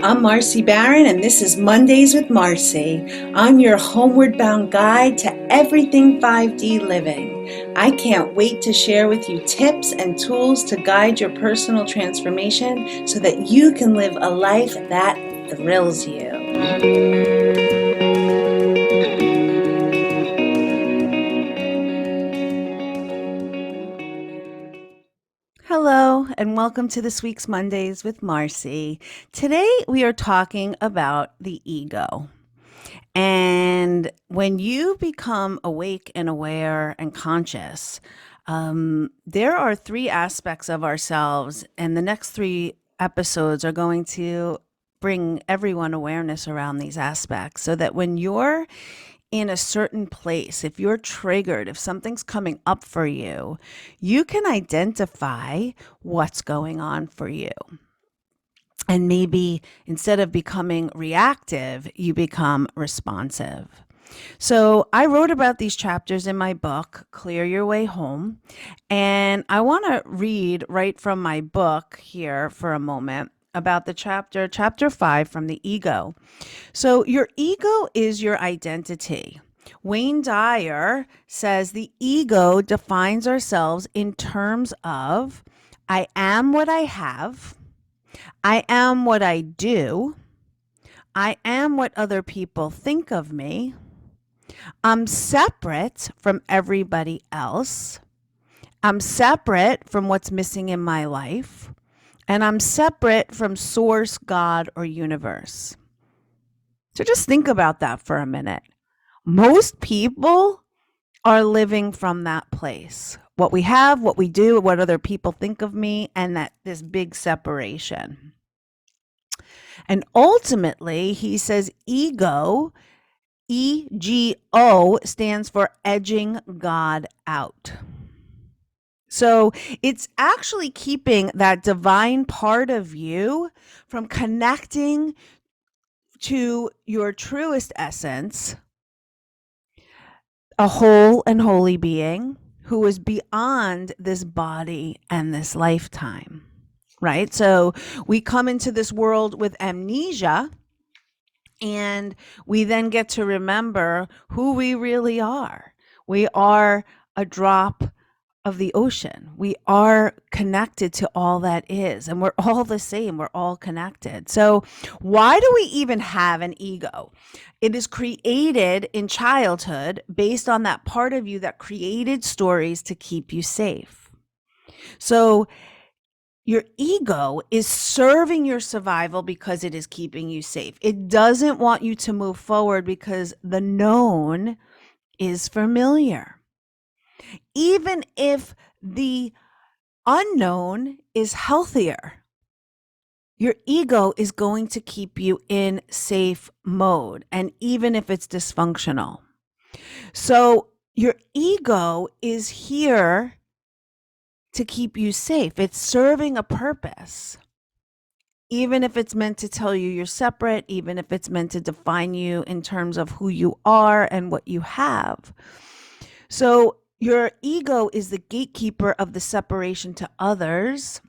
I'm Marci Barron, and this is Mondays with Marci. I'm your homeward bound guide to everything 5D living. I can't wait to share with you tips and tools to guide your personal transformation so that you can live a life that thrills you. Hello, and welcome to this week's Mondays with Marci. Today we are talking about the ego. And when you become awake and aware and conscious, there are three aspects of ourselves, and the next three episodes are going to bring everyone awareness around these aspects so that when you're in a certain place, if you're triggered, if something's coming up for you, you can identify what's going on for you. And maybe instead of becoming reactive, you become responsive. So I wrote about these chapters in my book, Clear Your Way Home. And I want to read right from my book here for a moment about the chapter 5 from the ego. So your ego is your identity. Wayne Dyer says the ego defines ourselves in terms of I am what I have. I am what I do. I am what other people think of me. I'm separate from everybody else. I'm separate from what's missing in my life. And I'm separate from source, God, or universe. So just think about that for a minute. Most people are living from that place. What we have, what we do, what other people think of me, and that this big separation. And ultimately, he says ego, EGO, stands for edging God out. So it's actually keeping that divine part of you from connecting to your truest essence, a whole and holy being who is beyond this body and this lifetime, right? So we come into this world with amnesia, and we then get to remember who we really are. We are a drop of the ocean. We are connected to all that is, and we're all the same. We're all connected. So why do we even have an ego? It is created in childhood based on that part of you that created stories to keep you safe. So your ego is serving your survival because it is keeping you safe. It doesn't want you to move forward because the known is familiar. Even if the unknown is healthier, your ego is going to keep you in safe mode, and even if it's dysfunctional. So your ego is here to keep you safe. It's serving a purpose. Even if it's meant to tell you you're separate, even if it's meant to define you in terms of who you are and what you have. So your ego is the gatekeeper of the separation to others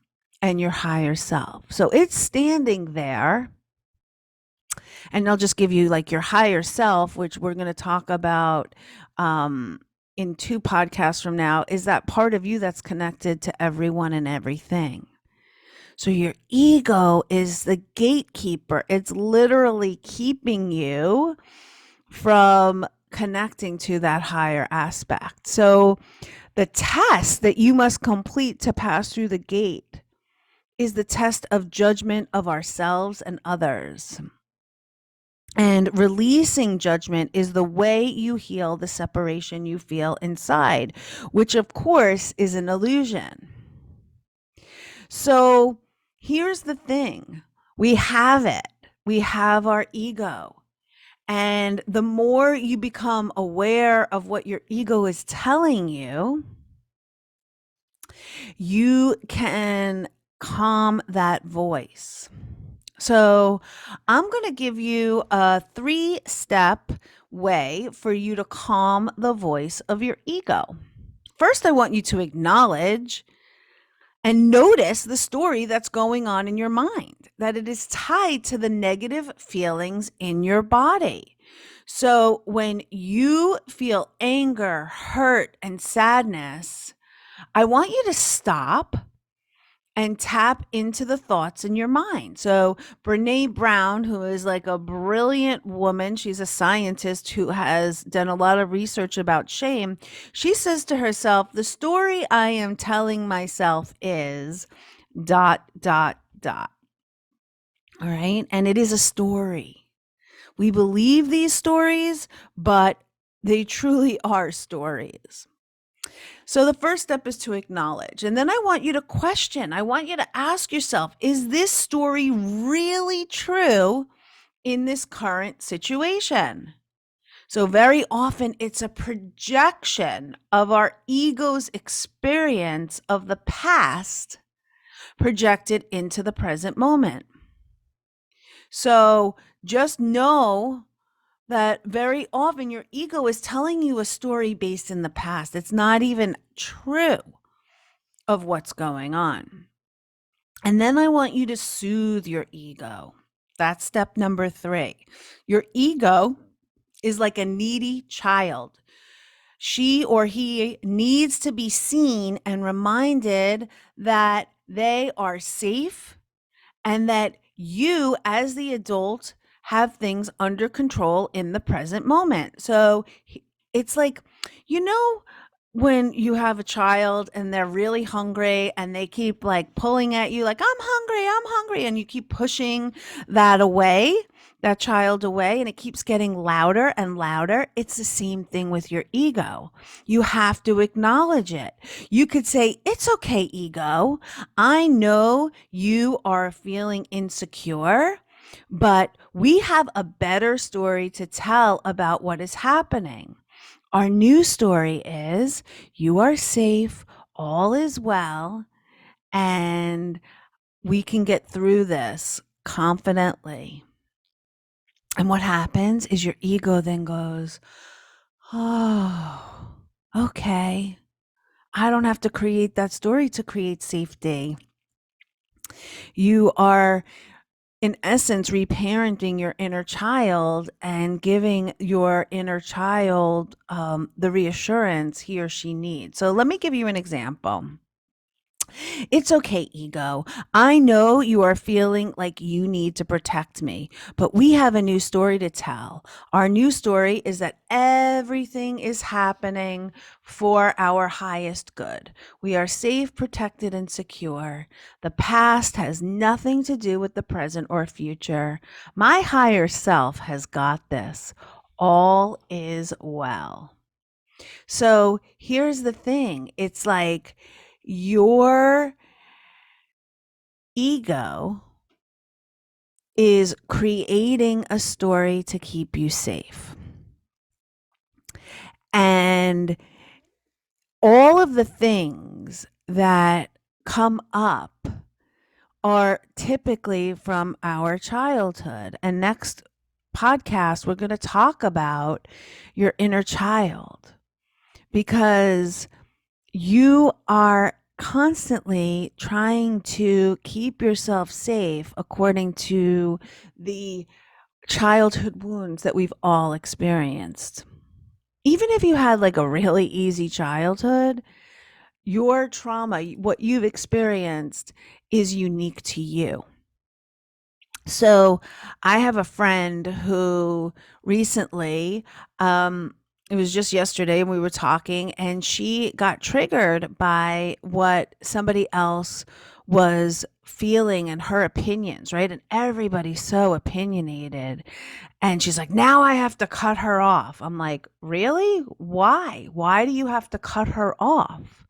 and your higher self. So it's standing there. And I'll just give you like your higher self, which we're going to talk about in 2 podcasts from now, is that part of you that's connected to everyone and everything. So your ego is the gatekeeper. It's literally keeping you from connecting to that higher aspect. So the test that you must complete to pass through the gate is the test of judgment of ourselves and others. And releasing judgment is the way you heal the separation you feel inside, which of course is an illusion. So here's the thing. We have it. We have our ego. And the more you become aware of what your ego is telling you, you can calm that voice. So I'm going to give you a 3-step way for you to calm the voice of your ego. First, I want you to acknowledge and notice the story that's going on in your mind, that it is tied to the negative feelings in your body. So when you feel anger, hurt, and sadness, I want you to stop and tap into the thoughts in your mind. So, Brene Brown, who is like a brilliant woman, she's a scientist who has done a lot of research about shame. She says to herself, the story I am telling myself is dot, dot, dot. All right. And it is a story. We believe these stories, but they truly are stories. So the first step is to acknowledge. And then I want you to question. I want you to ask yourself, is this story really true in this current situation? So very often it's a projection of our ego's experience of the past projected into the present moment. So just know that very often your ego is telling you a story based in the past. It's not even true of what's going on. And then I want you to soothe your ego. That's step number 3. Your ego is like a needy child. She or he needs to be seen and reminded that they are safe and that you, as the adult, have things under control in the present moment. So it's like, you know, when you have a child and they're really hungry and they keep like pulling at you, like, I'm hungry. And you keep pushing that away, that child away, and it keeps getting louder and louder. It's the same thing with your ego. You have to acknowledge it. You could say, it's okay, ego. I know you are feeling insecure, but we have a better story to tell about what is happening. Our new story is you are safe, all is well, and we can get through this confidently. And what happens is your ego then goes, oh, okay. I don't have to create that story to create safety. You are, in essence, reparenting your inner child and giving your inner child the reassurance he or she needs. So let me give you an example. It's okay, ego. I know you are feeling like you need to protect me, but we have a new story to tell. Our new story is that everything is happening for our highest good. We are safe, protected, and secure. The past has nothing to do with the present or future. My higher self has got this. All is well. So here's the thing. It's like your ego is creating a story to keep you safe. And all of the things that come up are typically from our childhood. And next podcast, we're going to talk about your inner child, because you are constantly trying to keep yourself safe according to the childhood wounds that we've all experienced. Even if you had like a really easy childhood, your trauma, what you've experienced, is unique to you. So I have a friend who recently, it was just yesterday, and we were talking, and she got triggered by what somebody else was feeling and her opinions, right? And everybody's so opinionated. And she's like, now I have to cut her off. I'm like, really? Why? Why do you have to cut her off?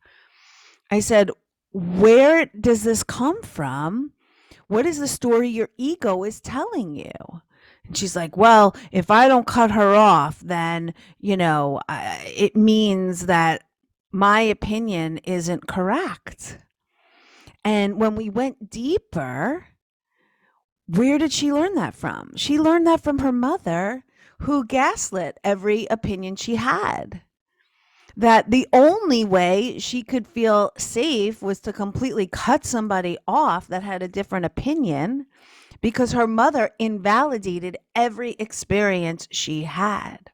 I said, where does this come from? What is the story your ego is telling you? And she's like, well, if I don't cut her off, then, it means that my opinion isn't correct. And when we went deeper, where did she learn that from? She learned that from her mother, who gaslit every opinion she had. that the only way she could feel safe was to completely cut somebody off that had a different opinion, because her mother invalidated every experience she had.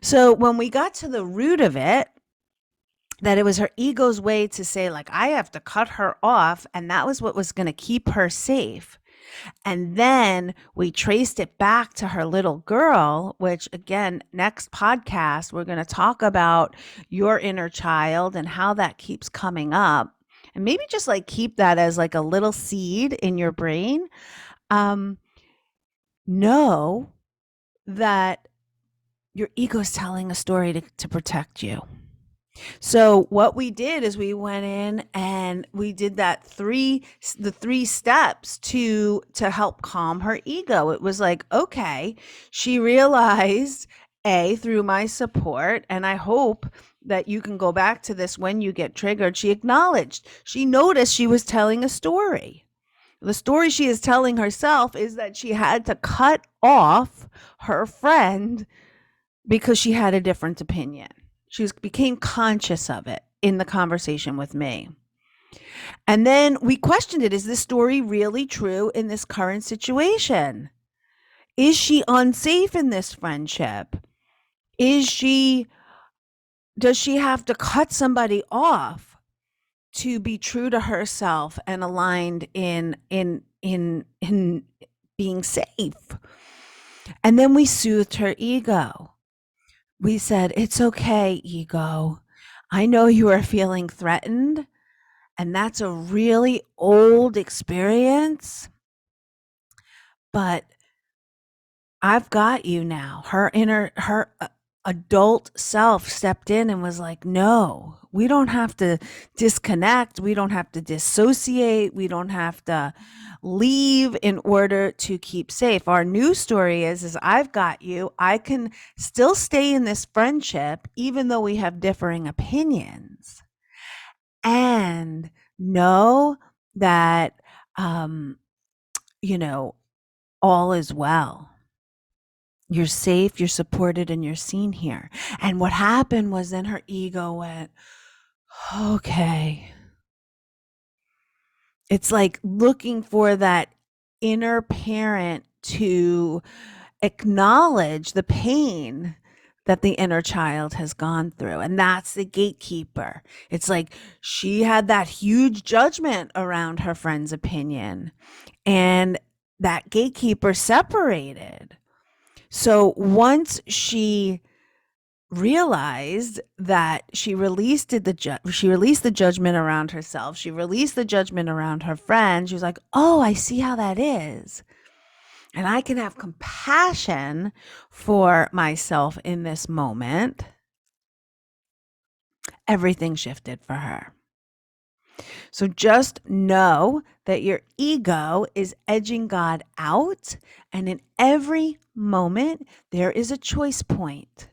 So when we got to the root of it, that it was her ego's way to say, like, I have to cut her off, and that was what was going to keep her safe. And then we traced it back to her little girl, which, again, next podcast, we're going to talk about your inner child and how that keeps coming up. And maybe just like keep that as like a little seed in your brain. Know that your ego is telling a story to protect you. So what we did is we went in and we did the three steps to help calm her ego. It was like, okay, she realized through my support, and I hope that you can go back to this when you get triggered. She noticed she was telling a story. The story she is telling herself is that she had to cut off her friend because she had a different opinion. She became conscious of it in the conversation with me. And then we questioned it. Is this story really true in this current situation? Is she unsafe in this friendship? Does she have to cut somebody off to be true to herself and aligned in being safe? And then we soothed her ego. We said, it's okay, ego. I know you are feeling threatened, and that's a really old experience, but I've got you now. Her adult self stepped in and was like, no, we don't have to disconnect. We don't have to dissociate. We don't have to leave in order to keep safe. Our new story is I've got you. I can still stay in this friendship, even though we have differing opinions, and know that, all is well. You're safe, you're supported, and you're seen here. And what happened was then her ego went, okay. It's like looking for that inner parent to acknowledge the pain that the inner child has gone through. And that's the gatekeeper. It's like she had that huge judgment around her friend's opinion, and that gatekeeper separated. So once she realized that she released the judgment around herself, she released the judgment around her friend, she was like, oh, I see how that is. And I can have compassion for myself in this moment. Everything shifted for her. So just know that your ego is edging God out, and in every moment, there is a choice point.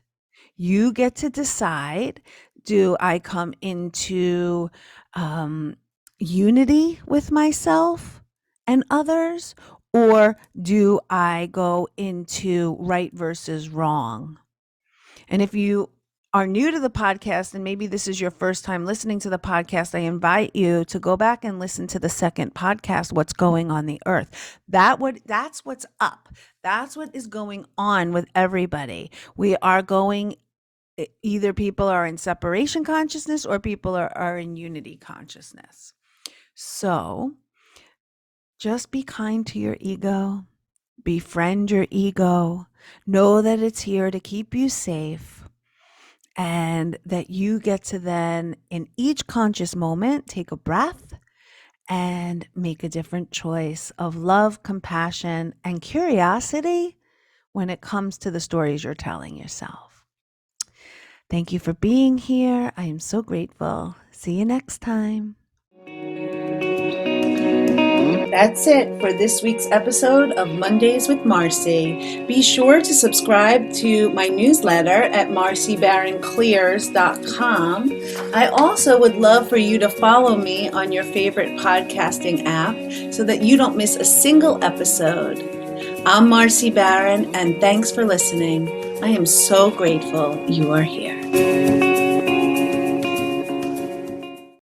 You get to decide, do I come into unity with myself and others, or do I go into right versus wrong? And if you are new to the podcast, and maybe this is your first time listening to the podcast, I invite you to go back and listen to the second podcast, What's Going on the Earth. That's what's up. That's what is going on with everybody. We are going, either people are in separation consciousness or people are in unity consciousness. So just be kind to your ego. Befriend your ego. Know that it's here to keep you safe, and that you get to then, in each conscious moment, take a breath and make a different choice of love, compassion, and curiosity when it comes to the stories you're telling yourself. Thank you for being here. I am so grateful. See you next time. That's it for this week's episode of Mondays with Marci. Be sure to subscribe to my newsletter at marcibaronclears.com. I also would love for you to follow me on your favorite podcasting app so that you don't miss a single episode. I'm Marci Baron, and thanks for listening. I am so grateful you are here.